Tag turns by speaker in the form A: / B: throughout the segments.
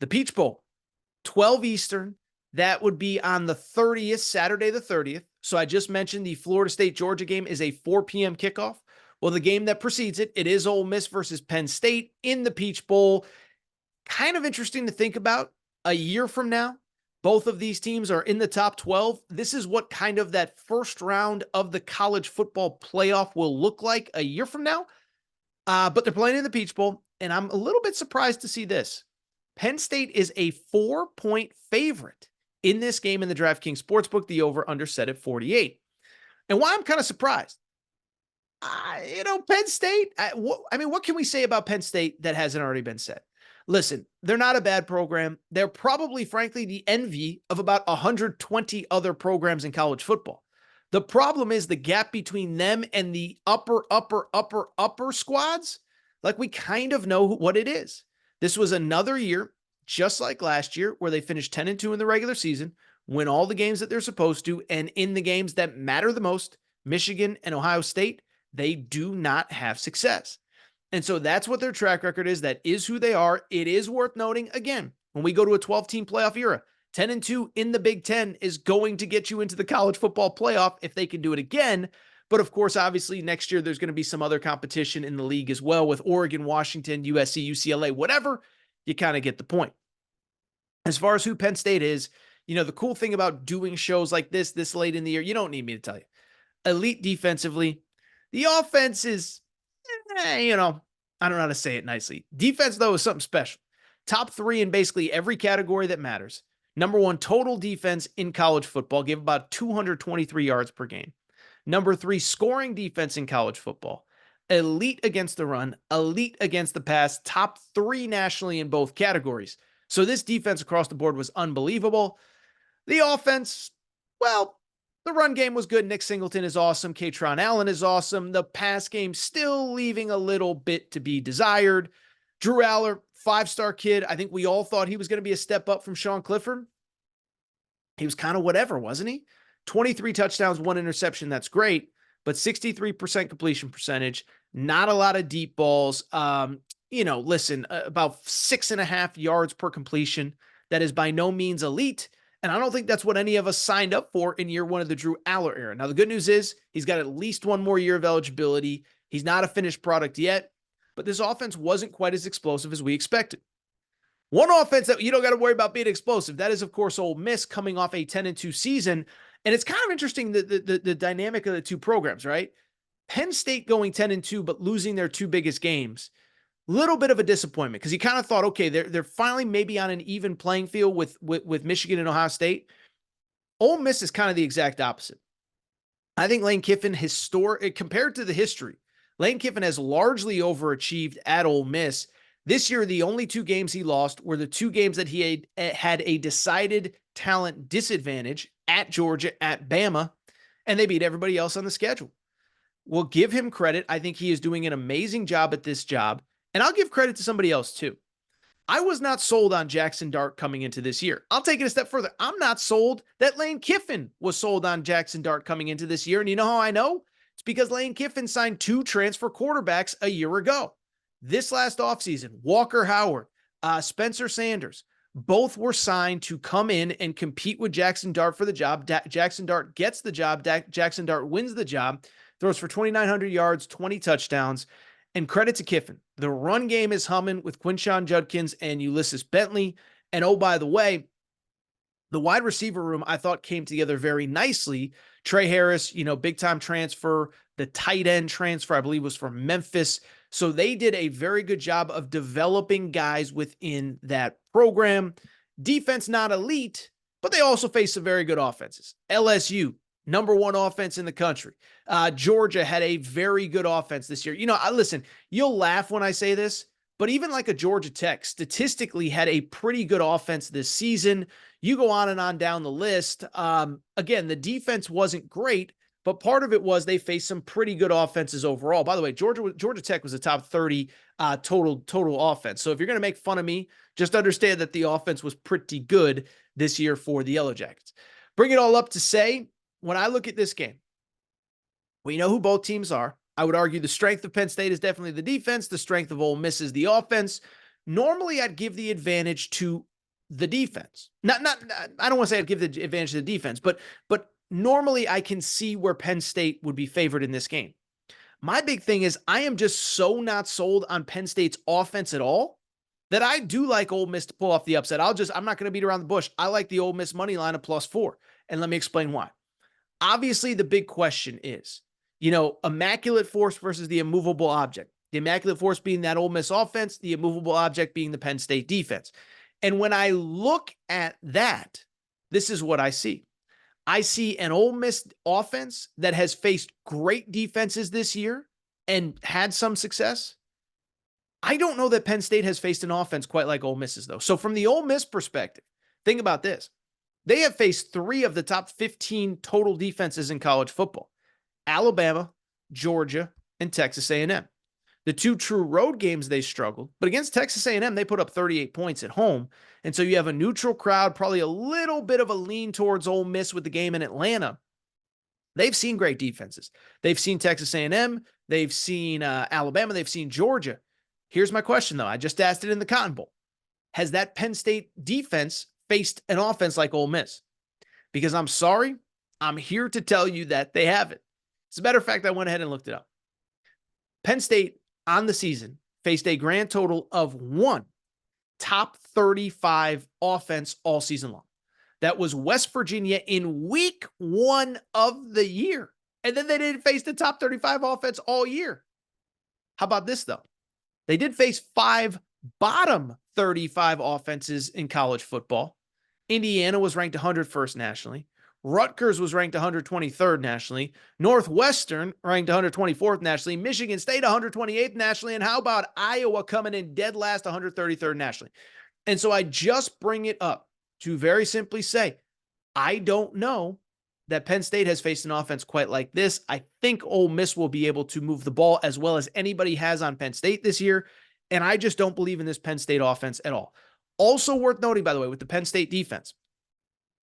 A: The Peach Bowl, 12 Eastern. That would be on the 30th, Saturday the 30th. So I just mentioned the Florida State-Georgia game is a 4 p.m. kickoff. Well, the game that precedes it, it is Ole Miss versus Penn State in the Peach Bowl. Kind of interesting to think about. A year from now, both of these teams are in the top 12. This is what kind of that first round of the college football playoff will look like a year from now. But they're playing in the Peach Bowl, and I'm a little bit surprised to see this. Penn State is a 4-point favorite in this game in the DraftKings Sportsbook, the over-under set at 48. And why I'm kind of surprised, Penn State, what can we say about Penn State that hasn't already been said? Listen, they're not a bad program. They're probably, frankly, the envy of about 120 other programs in college football. The problem is the gap between them and the upper squads. Like, we kind of know what it is. This was another year, just like last year, where they finished 10-2 in the regular season, win all the games that they're supposed to, and in the games that matter the most, Michigan and Ohio State, they do not have success. And so that's what their track record is. That is who they are. It is worth noting, again, when we go to a 12-team playoff era, 10-2 in the Big Ten is going to get you into the college football playoff if they can do it again. But of course, obviously, next year there's going to be some other competition in the league as well with Oregon, Washington, USC, UCLA, whatever. You kind of get the point. As far as who Penn State is, the cool thing about doing shows like this late in the year, you don't need me to tell you. Elite defensively. The offense is, I don't know how to say it nicely. Defense, though, is something special. Top 3 in basically every category that matters. Number 1, total defense in college football, gave about 223 yards per game. Number 3, scoring defense in college football. Elite against the run, elite against the pass, top 3 nationally in both categories. So this defense across the board was unbelievable. The offense, well, the run game was good. Nick Singleton is awesome. Katron Allen is awesome. The pass game still leaving a little bit to be desired. Drew Aller, 5-star kid. I think we all thought he was going to be a step up from Sean Clifford. He was kind of whatever, wasn't he? 23 touchdowns, 1 interception. That's great. But 63% completion percentage. Not a lot of deep balls. About 6.5 yards per completion. That is by no means elite. And I don't think that's what any of us signed up for in year 1 of the Drew Aller era. Now, the good news is he's got at least 1 more year of eligibility. He's not a finished product yet, but this offense wasn't quite as explosive as we expected. One offense that you don't got to worry about being explosive, that is, of course, Ole Miss coming off a 10-2 season. And it's kind of interesting, the dynamic of the two programs, right? Penn State going 10-2, but losing their 2 biggest games. Little bit of a disappointment because you kind of thought, okay, they're finally maybe on an even playing field with Michigan and Ohio State. Ole Miss is kind of the exact opposite. I think Lane Kiffin, compared to the history, Lane Kiffin has largely overachieved at Ole Miss. This year, the only 2 games he lost were the 2 games that he had a decided talent disadvantage at Georgia, at Bama, and they beat everybody else on the schedule. We'll give him credit. I think he is doing an amazing job at this job. And I'll give credit to somebody else too. I was not sold on Jackson Dart coming into this year. I'll take it a step further. I'm not sold that Lane Kiffin was sold on Jackson Dart coming into this year. And you know how I know? It's because Lane Kiffin signed 2 transfer quarterbacks a year ago. This last offseason, Walker Howard, Spencer Sanders, both were signed to come in and compete with Jackson Dart for the job. Jackson Dart gets the job. Jackson Dart wins the job, throws for 2,900 yards, 20 touchdowns. And credit to Kiffin. The run game is humming with Quinshon Judkins and Ulysses Bentley. And oh, by the way, the wide receiver room I thought came together very nicely. Trey Harris, big time transfer. The tight end transfer, I believe, was from Memphis. So they did a very good job of developing guys within that program. Defense not elite, but they also face some very good offenses. LSU, number 1 offense in the country. Georgia had a very good offense this year. Listen, you'll laugh when I say this, but even like a Georgia Tech statistically had a pretty good offense this season. You go on and on down the list. Again, the defense wasn't great, but part of it was they faced some pretty good offenses overall. By the way, Georgia Tech was a top 30 total offense. So if you're going to make fun of me, just understand that the offense was pretty good this year for the Yellow Jackets. Bring it all up to say, when I look at this game, we know who both teams are. I would argue the strength of Penn State is definitely the defense. The strength of Ole Miss is the offense. Normally, I'd give the advantage to the defense. I don't want to say I'd give the advantage to the defense, but normally I can see where Penn State would be favored in this game. My big thing is I am just so not sold on Penn State's offense at all that I do like Ole Miss to pull off the upset. I'm not going to beat around the bush. I like the Ole Miss money line of +4. And let me explain why. Obviously, the big question is, immaculate force versus the immovable object. The immaculate force being that Ole Miss offense, the immovable object being the Penn State defense. And when I look at that, this is what I see. I see an Ole Miss offense that has faced great defenses this year and had some success. I don't know that Penn State has faced an offense quite like Ole Miss's, though. So from the Ole Miss perspective, think about this. They have faced 3 of the top 15 total defenses in college football: Alabama, Georgia, and Texas A&M. The 2 true road games they struggled, but against Texas A&M, they put up 38 points at home. And so you have a neutral crowd, probably a little bit of a lean towards Ole Miss with the game in Atlanta. They've seen great defenses. They've seen Texas A&M. They've seen Alabama. They've seen Georgia. Here's my question, though. I just asked it in the Cotton Bowl. Has that Penn State defense faced an offense like Ole Miss? Because I'm sorry, I'm here to tell you that they haven't. As a matter of fact, I went ahead and looked it up. Penn State on the season faced a grand total of 1 top 35 offense all season long. That was West Virginia in week 1 of the year. And then they didn't face the top 35 offense all year. How about this, though? They did face 5 bottom 35 offenses in college football. Indiana was ranked 101st nationally. Rutgers was ranked 123rd nationally. Northwestern ranked 124th nationally. Michigan State 128th nationally. And how about Iowa coming in dead last, 133rd nationally? And so I just bring it up to very simply say, I don't know that Penn State has faced an offense quite like this. I think Ole Miss will be able to move the ball as well as anybody has on Penn State this year. And I just don't believe in this Penn State offense at all. Also worth noting, by the way, with the Penn State defense,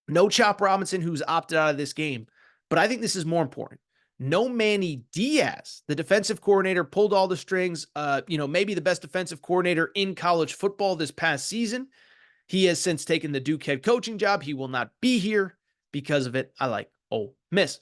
A: no Chop Robinson, who's opted out of this game, but I think this is more important. No Manny Diaz, the defensive coordinator, pulled all the strings, maybe the best defensive coordinator in college football this past season. He has since taken the Duke head coaching job. He will not be here because of it. I like Ole Miss.